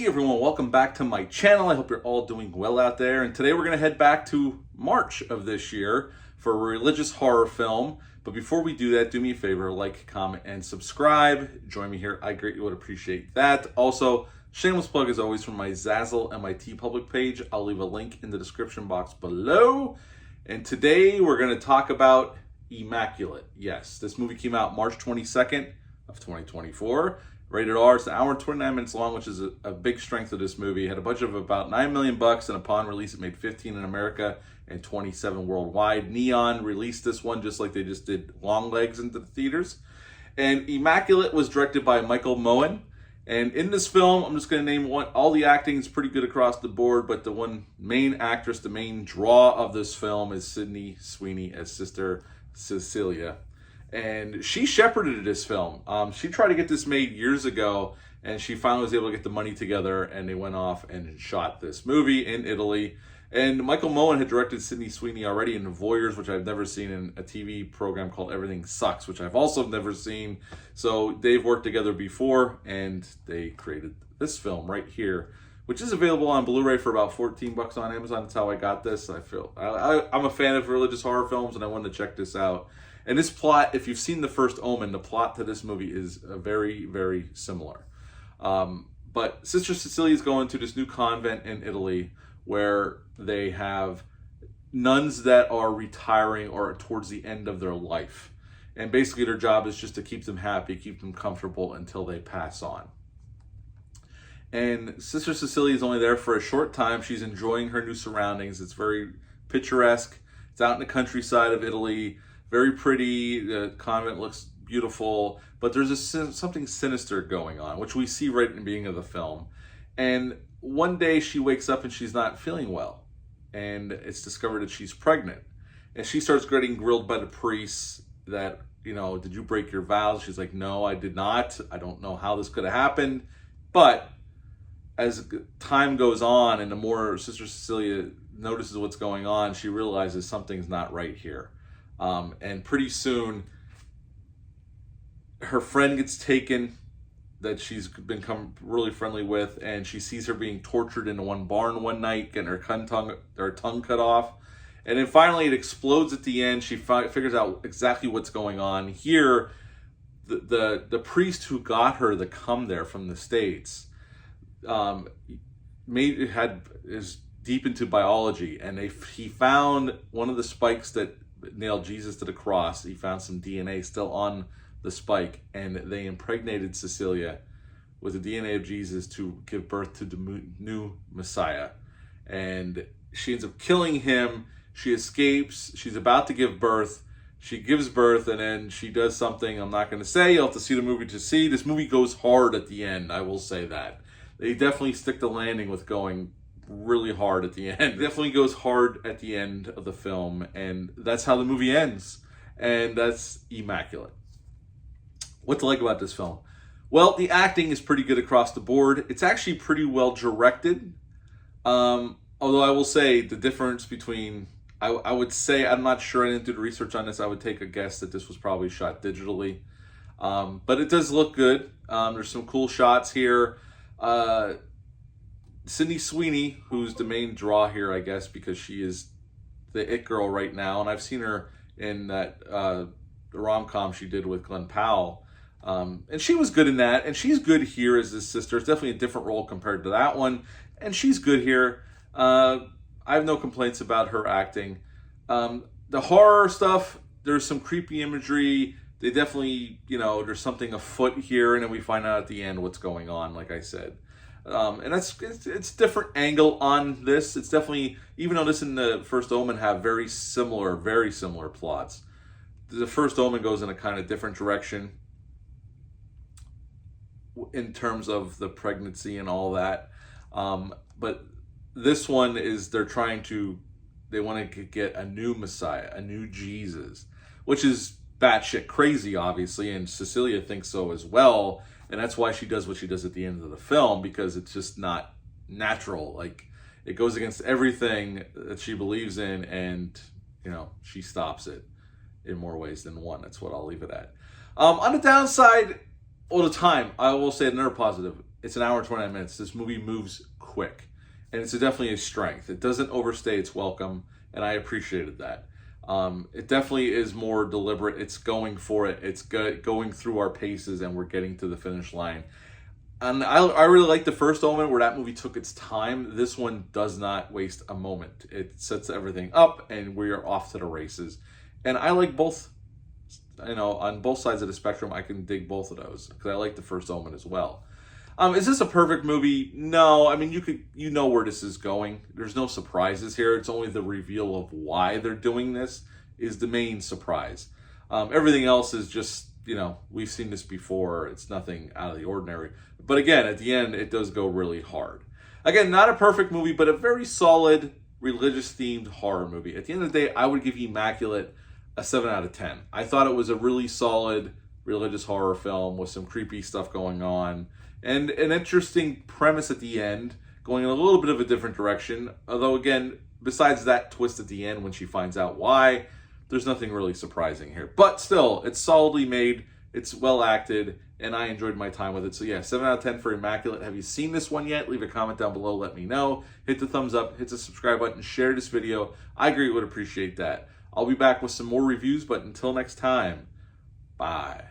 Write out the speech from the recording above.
everyone, welcome back to my channel. I hope you're all doing well out there. And today we're going to head back to March of this year for a religious horror film. But before we do that, do me a favor, like, comment, and subscribe. Join me here. I greatly would appreciate that. Also, shameless plug as always from my Zazzle and my TeePublic page. I'll leave a link in the description box below. And today we're going to talk about Immaculate. Yes, this movie came out March 22nd of 2024. Rated R. It's an hour and 29 minutes long, which is a big strength of this movie. It had a budget of about $9 million, and upon release, it made 15 in America and 27 worldwide. Neon released this one just like they just did Longlegs into the theaters. And Immaculate was directed by Michael Moen. And in this film, I'm just going to name one. All the acting is pretty good across the board, but the one main actress, the main draw of this film is Sydney Sweeney as Sister Cecilia. And she shepherded this film. She tried to get this made years ago, and she finally was able to get the money together, and they went off and shot this movie in Italy. And Michael Moen had directed Sydney Sweeney already in Voyeurs, which I've never seen, in a TV program called Everything Sucks, which I've also never seen. So they've worked together before, and they created this film right here, which is available on Blu-ray for about $14 on Amazon. That's how I got this. I'm a fan of religious horror films, and I wanted to check this out. And this plot, if you've seen The First Omen, the plot to this movie is very, very similar. But Sister Cecilia is going to this new convent in Italy where they have nuns that are retiring or towards the end of their life. And basically their job is just to keep them happy, keep them comfortable until they pass on. And Sister Cecilia is only there for a short time. She's enjoying her new surroundings. It's very picturesque. It's out in the countryside of Italy. Very pretty. The convent looks beautiful, but there's something sinister going on, which we see right in the beginning of the film. And one day she wakes up and she's not feeling well, and it's discovered that she's pregnant. And she starts getting grilled by the priests that, did you break your vows? She's like, no, I did not. I don't know how this could have happened. But as time goes on and the more Sister Cecilia notices what's going on, she realizes something's not right here. And pretty soon, her friend gets taken that she's become really friendly with, and she sees her being tortured in one barn one night, getting her tongue cut off. And then finally it explodes at the end. She figures out exactly what's going on. Here, the priest who got her to come there from the States is deep into biology, and he found one of the spikes that nailed Jesus to the cross. He found some DNA still on the spike, and they impregnated Cecilia with the DNA of Jesus to give birth to the new Messiah. And she ends up killing him. She escapes. She's about to give birth. She gives birth, and then she does something I'm not going to say. You'll have to see the movie to see. This movie goes hard at the end, I will say that. They definitely stick the landing with going really hard at the end. It definitely goes hard at the end of the film, and that's how the movie ends. And that's Immaculate. What to like about this film? Well, the acting is pretty good across the board. It's actually pretty well directed. Although I will say the difference between, I would say, I'm not sure, I didn't do the research on this. I would take a guess that this was probably shot digitally. But it does look good. There's some cool shots here. Sydney Sweeney, who's the main draw here, I guess, because she is the it girl right now, and I've seen her in that rom-com she did with Glenn Powell, and she was good in that, and she's good here as his sister. It's definitely a different role compared to that one, and she's good here. I have no complaints about her acting. The horror stuff, there's some creepy imagery. They definitely, there's something afoot here, and then we find out at the end what's going on, like I said. And it's different angle on this. It's definitely, even though this and The First Omen have very similar plots, The First Omen goes in a kind of different direction in terms of the pregnancy and all that. But this one is they want to get a new Messiah, a new Jesus, which is batshit crazy, obviously, and Cecilia thinks so as well. And that's why she does what she does at the end of the film, because it's just not natural. Like, it goes against everything that she believes in, and, she stops it in more ways than one. That's what I'll leave it at. On the downside, all the time, I will say another positive. it's an hour and 29 minutes. This movie moves quick, and it's definitely a strength. It doesn't overstay its welcome, and I appreciated that. It definitely is more deliberate. It's going for it. It's going through our paces, and we're getting to the finish line. And I really like the first Omen, where that movie took its time. This one does not waste a moment. It sets everything up, and we are off to the races. And I like both. On both sides of the spectrum, I can dig both of those because I like the first Omen as well. Is this a perfect movie? No. I mean, you know where this is going. There's no surprises here. It's only the reveal of why they're doing this is the main surprise. Everything else is just, we've seen this before. It's nothing out of the ordinary. But again, at the end, it does go really hard. Again, not a perfect movie, but a very solid religious-themed horror movie. At the end of the day, I would give Immaculate a 7 out of 10. I thought it was a really solid religious horror film with some creepy stuff going on and an interesting premise at the end, going in a little bit of a different direction. Although, again, besides that twist at the end when she finds out why, there's nothing really surprising here. But still, it's solidly made, it's well acted, and I enjoyed my time with it. So yeah, 7 out of 10 for Immaculate. Have you seen this one yet? Leave a comment down below, let me know. Hit the thumbs up, hit the subscribe button, share this video. I greatly would appreciate that. I'll be back with some more reviews, but until next time, bye.